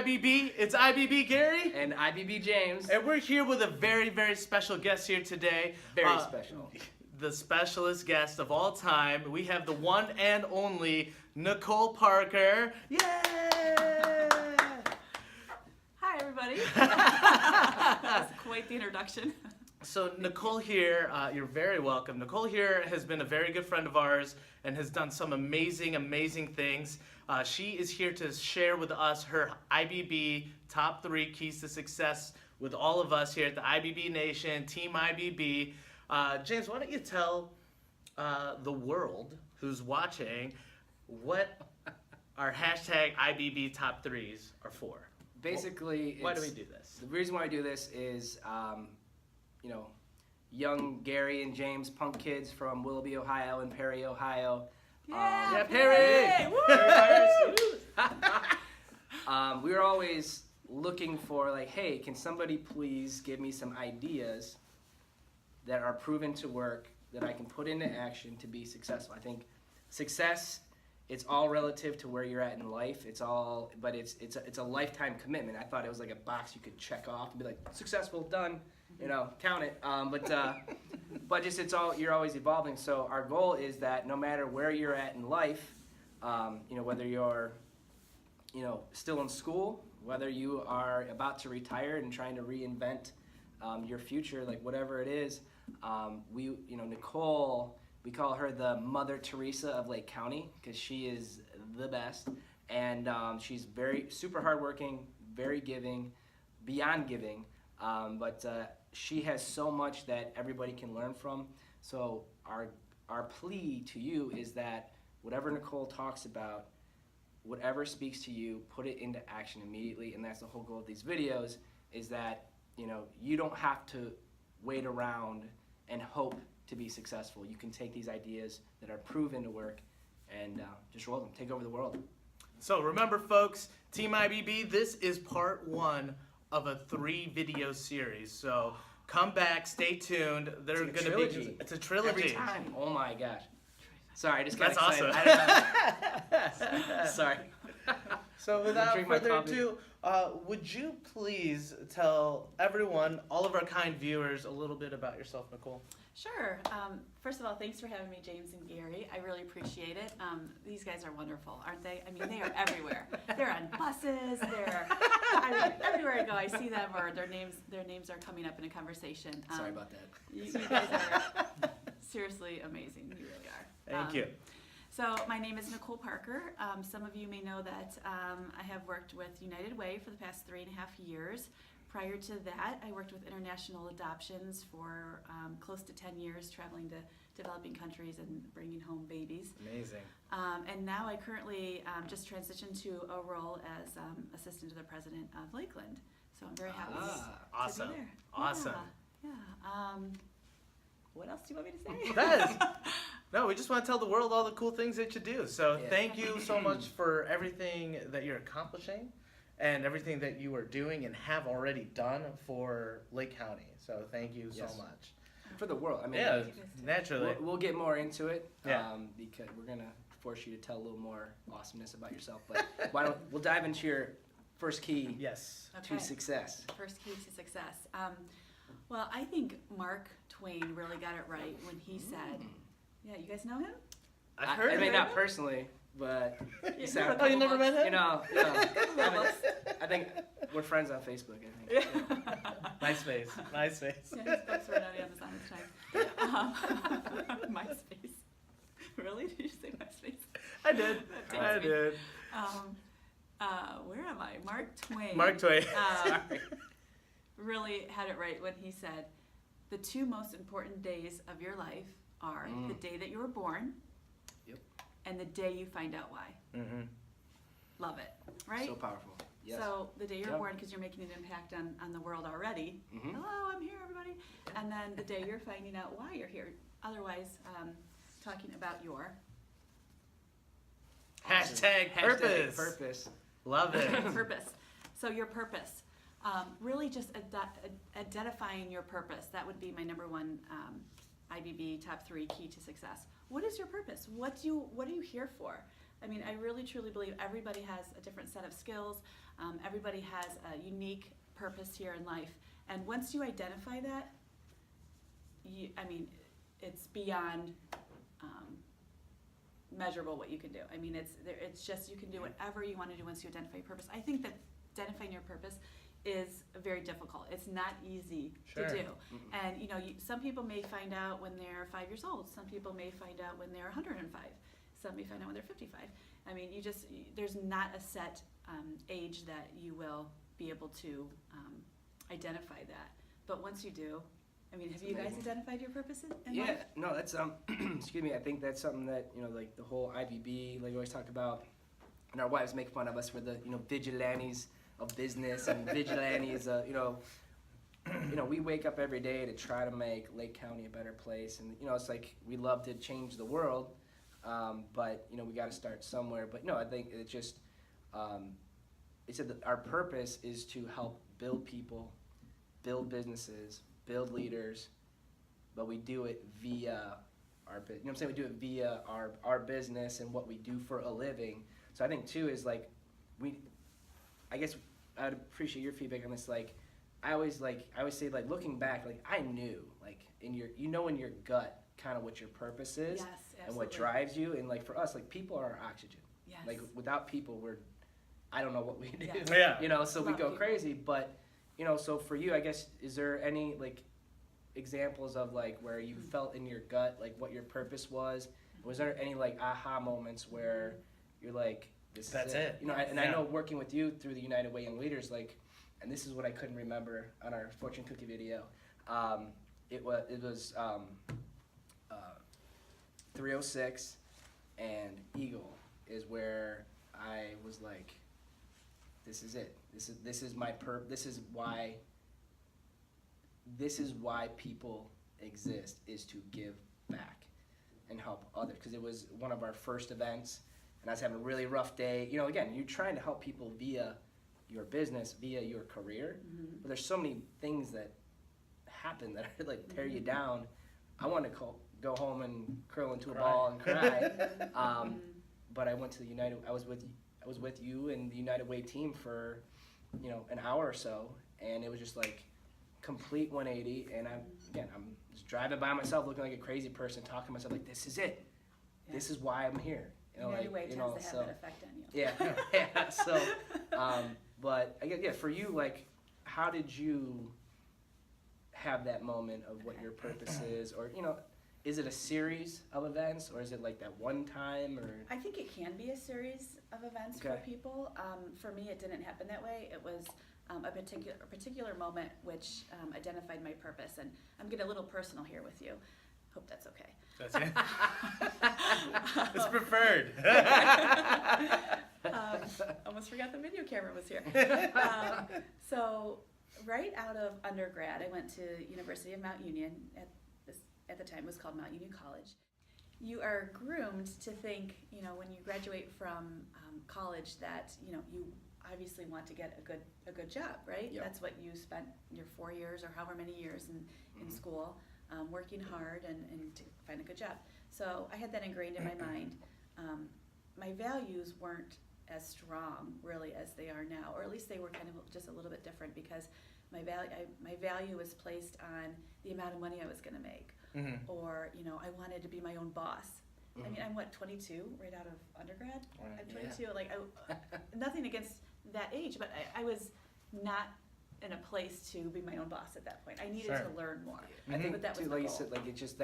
IBB. It's IBB Gary. And IBB James. And we're here with a very, very special guest here today. Very special. The specialist guest of all time. We have the one and only Nicole Parker. Yay! Hi, everybody. That was quite the introduction. So Nicole here, you're very welcome. Nicole here has been a very good friend of ours and has done some amazing, amazing things. She is here to share with us her IBB top 3 keys to success with all of us here at the IBB Nation, Team IBB. James, why don't you tell the world who's watching what our hashtag IBB top 3s are for? Basically, why do we do this? The reason why I do this is, young Gary and James, punk kids from Willoughby, Ohio, and Perry, Ohio. Yeah, Perry! We were always looking for, like, hey, can somebody please give me some ideas that are proven to work that I can put into action to be successful? I think success, it's all relative to where you're at in life. It's a lifetime commitment. I thought it was like a box you could check off and be like, successful, done, count it. But just you're always evolving. So our goal is that no matter where you're at in life, whether you're, still in school, whether you are about to retire and trying to reinvent your future, like whatever it is, Nicole, we call her the Mother Teresa of Lake County because she is the best, and she's super hardworking, very giving, beyond giving, but she has so much that everybody can learn from. So our plea to you is that whatever Nicole talks about, whatever speaks to you, put it into action immediately, and that's the whole goal of these videos, is that you don't have to wait around and hope to be successful. You can take these ideas that are proven to work and just roll them, take over the world. So remember, folks, Team IBB, this is part 1 of a 3-video series. So come back, stay tuned. They're going to be. It's a trilogy. Every time. Oh my gosh. Sorry, I just got That's excited. awesome. Sorry. So without further ado, would you please tell everyone, all of our kind viewers, a little bit about yourself, Nicole? Sure. First of all, thanks for having me, James and Gary. I really appreciate it. These guys are wonderful, aren't they? I mean, they are everywhere. They're on buses. Everywhere I go, I see them, or their names are coming up in a conversation. Sorry about that. You guys are seriously amazing. You really are. Thank you. So my name is Nicole Parker. Some of you may know that I have worked with United Way for the past 3.5 years. Prior to that, I worked with international adoptions for close to 10 years, traveling to developing countries and bringing home babies. Amazing. And now I currently just transitioned to a role as assistant to the president of Lakeland. So I'm very happy to Awesome. be there. Awesome. Yeah. What else do you want me to say? No, we just want to tell the world all the cool things that you do. So Yeah. thank you so much for everything that you're accomplishing and everything that you are doing and have already done for Lake County. So thank you so much. For the world. I mean, Yeah, naturally. We'll get more into it Yeah. because we're going to force you to tell a little more awesomeness about yourself. But we'll dive into your first key Yes. to success. First key to success. Well, I think Mark Twain really got it right when he said, yeah, you guys know him? I've heard I of mean, it. not personally, but you sound, Oh, you never met him? I think we're friends on Facebook, I think. MySpace. Yeah, his books were on Amazon at the time. MySpace. Really? Did you say MySpace? I did. I did. Where am I? Mark Twain. Mark Twain. Sorry. Really had it right when he said, the 2 most important days of your life are the day that you were born and the day you find out why. Mm-hmm. Love it, right? So powerful. Yes. So the day you're born, because you're making an impact on the world already. Hello, I'm here, everybody. And then the day you're finding out why you're here. Otherwise, talking about your Hashtag purpose. Love it. purpose. So your purpose. Really just identifying your purpose. That would be my number 1 IBB top 3 key to success. What is your purpose? What are you here for? I mean, I really truly believe everybody has a different set of skills. Everybody has a unique purpose here in life. And once you identify that, it's beyond measurable what you can do. I mean, it's just you can do whatever you want to do once you identify your purpose. I think that identifying your purpose is very difficult. It's not easy to do. And some people may find out when they're 5 years old. Some people may find out when they're 105. Some may find out when they're 55. I mean, there's not a set age that you will be able to identify that. But once you do, I mean, have you guys identified your purpose in life? No, that's excuse me. I think that's something that like the whole IBB, like we always talk about, and our wives make fun of us for the vigilantes of business and vigilantes. We wake up every day to try to make Lake County a better place, and it's like we love to change the world, but we got to start somewhere. But no, I think it's just it said that our purpose is to help build people, build businesses, build leaders, but we do it via our business. You know what I'm saying? We do it via our business and what we do for a living. So I think too is like I guess I'd appreciate your feedback on this. Like I always say like looking back, like I knew like in your in your gut kind of what your purpose is. Yes, and what drives you. And like for us, like people are our oxygen. Yes. Like without people, I don't know what we do. Yes. Yeah. So we go crazy. But so for you, I guess, is there any like examples of like where you felt in your gut like what your purpose was? Was there any like aha moments where you're like, That's it. I know working with you through the United Way Young Leaders, like, and this is what I couldn't remember on our fortune cookie video. It was 306 and Eagle is where I was like, this is it. This is my This is why people exist, is to give back and help others. Because it was one of our first events, and I was having a really rough day. Again, you're trying to help people via your business, via your career, but there's so many things that happen that like tear you down. I want to go home and curl into a ball and cry. But I went to the United. I was with you and the United Way team for an hour or so, and it was just like complete 180. And I'm just driving by myself, looking like a crazy person, talking to myself like, this is it. Yeah. This is why I'm here. United Way tends to have that effect on you. Yeah. So, but I guess for you, like, how did you have that moment of what your purpose is, or is it a series of events, or is it like that one time, or? I think it can be a series of events for people. For me, it didn't happen that way. It was a particular moment which identified my purpose, and I'm getting a little personal here with you. Hope that's okay. That's it. It's preferred. Almost forgot the video camera was here. So right out of undergrad, I went to University of Mount Union. At the time it was called Mount Union College. You are groomed to think, when you graduate from college that, you obviously want to get a good job, right? Yep. That's what you spent your 4 years or however many years in school, working hard and to find a good job. So I had that ingrained in my mind. My values weren't as strong really as they are now, or at least they were kind of just a little bit different, because my value was placed on the amount of money I was going to make. Or, I wanted to be my own boss. I mean, I'm 22 right out of undergrad? Right. I'm 22, yeah. Nothing against that age, but I was not in a place to be my own boss at that point. I needed to learn more. I think but that too, was like you goal. said, like it's just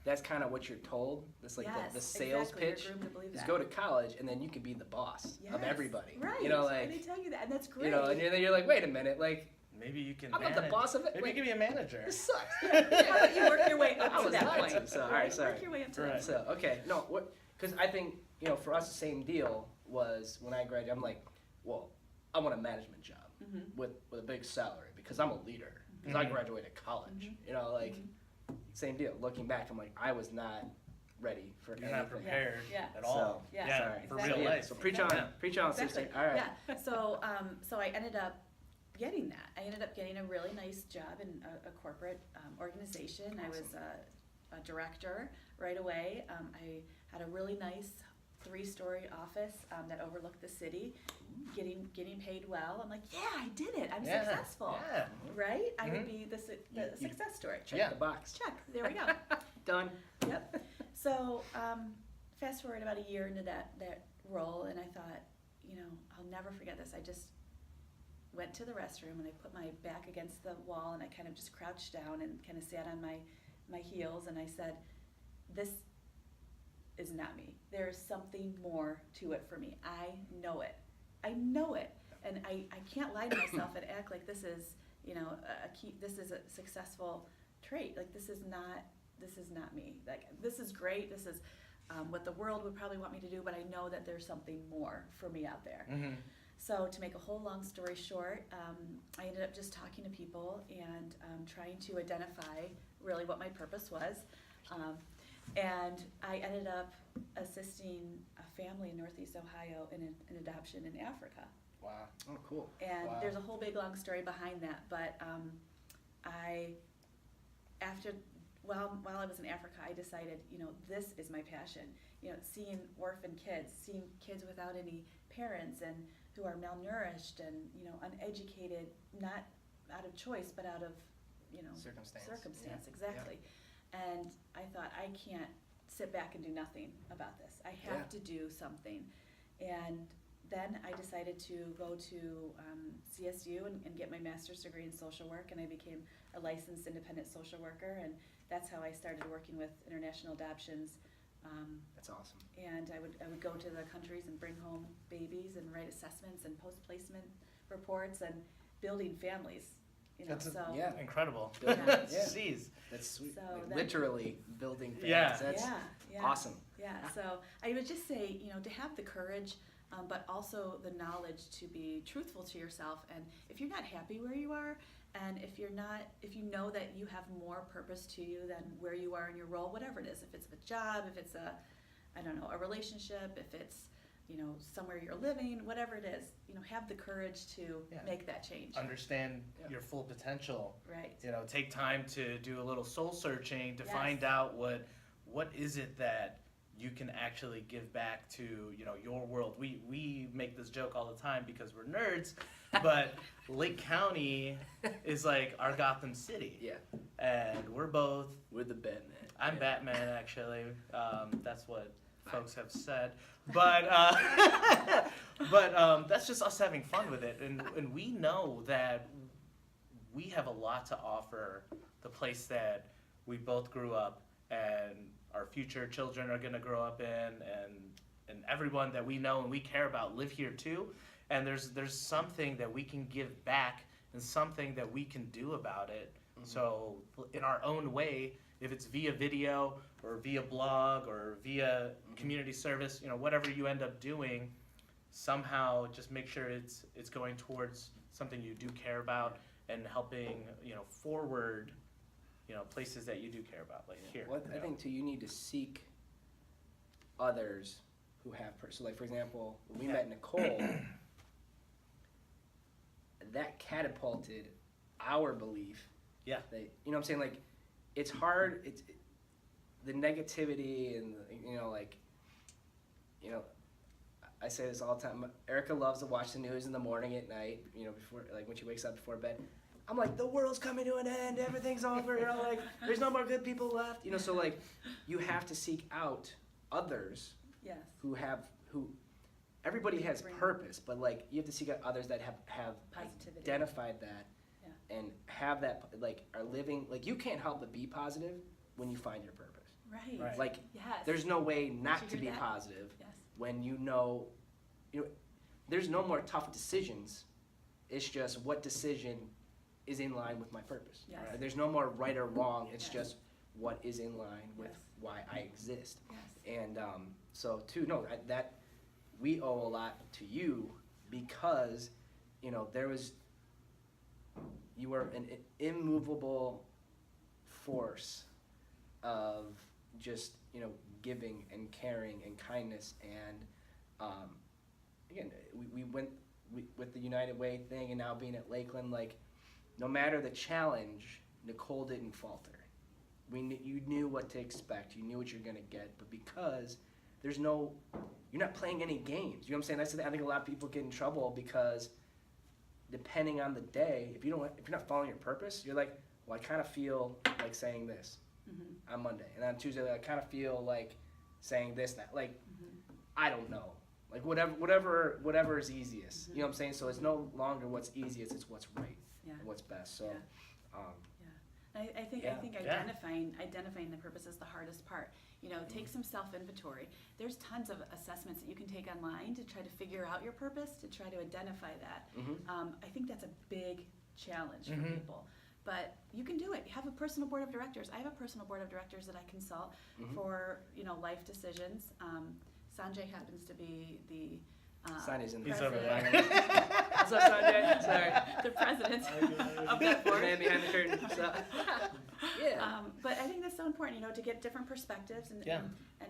that's kind of what you're told. That's like the sales exactly. pitch is that. Go to college and then you can be the boss of everybody. Right. Like, and they tell you that, and that's great. And then you're like, wait a minute, like, maybe you can. I'm not the boss of it. Maybe you can be a manager. This sucks. How about you work your way up to that lying point? So, all right, sorry. Work your way up to that point. So, okay, no, because I think, for us, the same deal was when I graduated, I'm like, well, I want a management job with a big salary because I'm a leader, because I graduated college, same deal. Looking back, I'm like, I was not ready for anything. You're not prepared at all. So, Yeah, sorry. for real life. So preach on, sister. All right. Yeah, so I ended up getting that. I ended up getting a really nice job in a corporate organization. Awesome. I was a director right away. I had a really nice 3-story office that overlooked the city, getting paid well. I'm like, yeah, I did it. I'm Yeah, successful. yeah. Right? I would be the success story. Check the box. Check. There we go. Done. Yep. So fast forward about a year into that role, and I thought, I'll never forget this. I just went to the restroom and I put my back against the wall and I kind of just crouched down and kind of sat on my heels, and I said, this is not me. There's something more to it for me. I know it. And I can't lie to myself and act like this is, this is a successful trait. Like, this is not me. Like, this is great. This is what the world would probably want me to do, but I know that there's something more for me out there. Mm-hmm. So to make a whole long story short, I ended up just talking to people and trying to identify really what my purpose was. And I ended up assisting a family in Northeast Ohio in an adoption in Africa. Wow. Oh, cool. And Wow. there's a whole big long story behind that, but while I was in Africa, I decided, this is my passion. Seeing orphan kids, seeing kids without any parents and who are malnourished and, uneducated, not out of choice, but out of, circumstance, Yeah. exactly. And I thought, I can't sit back and do nothing about this. I have to do something. And then I decided to go to CSU and get my master's degree in social work, and I became a licensed independent social worker, and that's how I started working with international adoptions. That's awesome. And I would go to the countries and bring home babies and write assessments and post-placement reports and building families. That's yeah. incredible. Yeah. Jeez. That's sweet. So Like, that- literally building families. Yeah. That's yeah. awesome. Yeah, so I would just say, to have the courage, but also the knowledge to be truthful to yourself. And if you're not happy where you are, and if you know that you have more purpose to you than where you are in your role, whatever it is, if it's a job, if it's a relationship, if it's, somewhere you're living, whatever it is, have the courage to make that change. Understand your full potential. Right. Take time to do a little soul searching to Yes. find out what is it that you can actually give back to your world. We make this joke all the time because we're nerds, but Lake County is like our Gotham City. Yeah. And we're the Batman. I'm Batman, actually. That's what folks have said. But that's just us having fun with it. And we know that we have a lot to offer the place that we both grew up and our future children are going to grow up in, and everyone that we know and we care about live here too. And there's something that we can give back and something that we can do about it. Mm-hmm. So in our own way, if it's via video or via blog or via community service, whatever you end up doing, somehow just make sure it's going towards something you do care about and helping, forward, places that you do care about, like here. Well, I think too, you need to seek others who have so like, for example, when we met Nicole, that catapulted our belief. Yeah. That, what I'm saying? Like, it's hard. It's the negativity and I say this all the time. Erica loves to watch the news in the morning, at night, before, like, when she wakes up before bed. I'm like, the world's coming to an end, everything's over, like, there's no more good people left. So, like, you have to seek out others. Yes. Who everybody has purpose, but, like, you have to seek out others that have Positivity. identified that and have that, like, are living, like, you can't help but be positive when you find your purpose. Right. Like, Yes. there's no way Did not you to hear be that? positive Yes. when there's no more tough decisions. It's just what decision is in line with my purpose. Yes. Right? There's no more right or wrong. It's Yes. just what is in line with Yes. why I exist. Yes. And so too, that we owe a lot to you because, you were an immovable force of just, giving and caring and kindness. And again, we went with the United Way thing, and now being at Lakeland, like, no matter the challenge, Nicole didn't falter. You knew what to expect. You knew what you're gonna get, but because there's no you're not playing any games. You know what I'm saying? That's the thing. I think a lot of people get in trouble because depending on the day, if you're not following your purpose, you're like, well, I kind of feel like saying this on Monday, and on Tuesday, I kind of feel like saying this, that. Like, I don't know. Like whatever is easiest. You know what I'm saying? So it's no longer what's easiest; it's what's right and what's best. So, I think identifying the purpose is the hardest part. You know, take some self-inventory. There's tons of assessments that you can take online to try to figure out your purpose, to try to identify that. I think that's a big challenge for people. But you can do it. You have a personal board of directors. I have a personal board of directors that I consult for, life decisions. Sanjay happens to be the Sanjay's in the He's over president. there. What's up, Sanjay? Sorry. The president of that board. Man behind the curtain. So, yeah. But I think that's so important, to get different perspectives and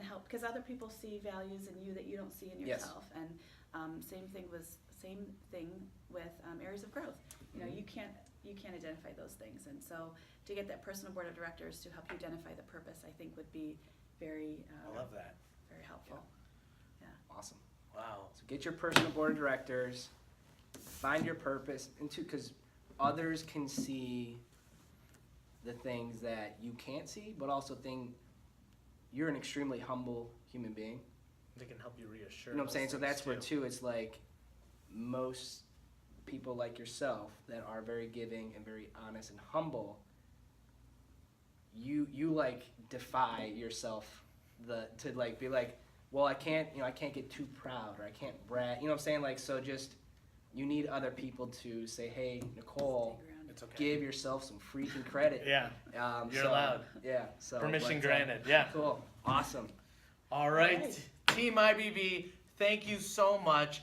help, because other people see values in you that you don't see in yourself. And same thing with areas of growth. You can't identify those things, and so to get that personal board of directors to help you identify the purpose, I think would be very. I love that. Very helpful. Yeah. Awesome. Wow. So get your personal board of directors, find your purpose, because others can see the things that you can't see, but also you're an extremely humble human being. They can help you reassure. You know what I'm saying? those So that's things, where too. it's like most people like yourself that are very giving and very honest and humble, you like defy yourself to like be like, well, I can't get too proud, or I can't brag. You know what I'm saying? Like, so just you need other people to say, hey, Nicole, It's okay. give yourself some freaking credit. Yeah. You're allowed. Yeah. So Permission granted. Yeah. Cool. Awesome. All right. Team IBB, thank you so much.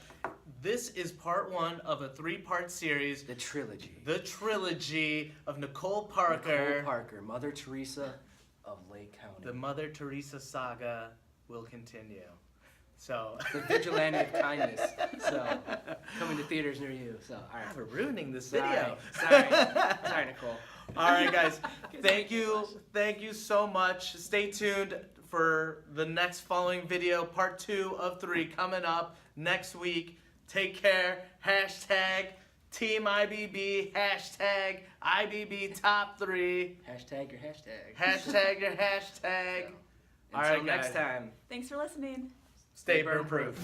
This is part 1 of a 3-part series. The trilogy. The trilogy of Nicole Parker. Nicole Parker, Mother Teresa of Lake County. The Mother Teresa saga will continue. So The Vigilante of Kindness. So coming to theaters near you. So all right. we're ruining this Sorry. video. Sorry, Nicole. All right, guys. Thank you so much. Stay tuned for the next following video, part 2 of 3, coming up next week. Take care. Hashtag Team IBB. Hashtag IBB Top 3. Hashtag your hashtag. Hashtag your hashtag. So, All until right, next guys. time. Thanks for listening. Stay burn proof.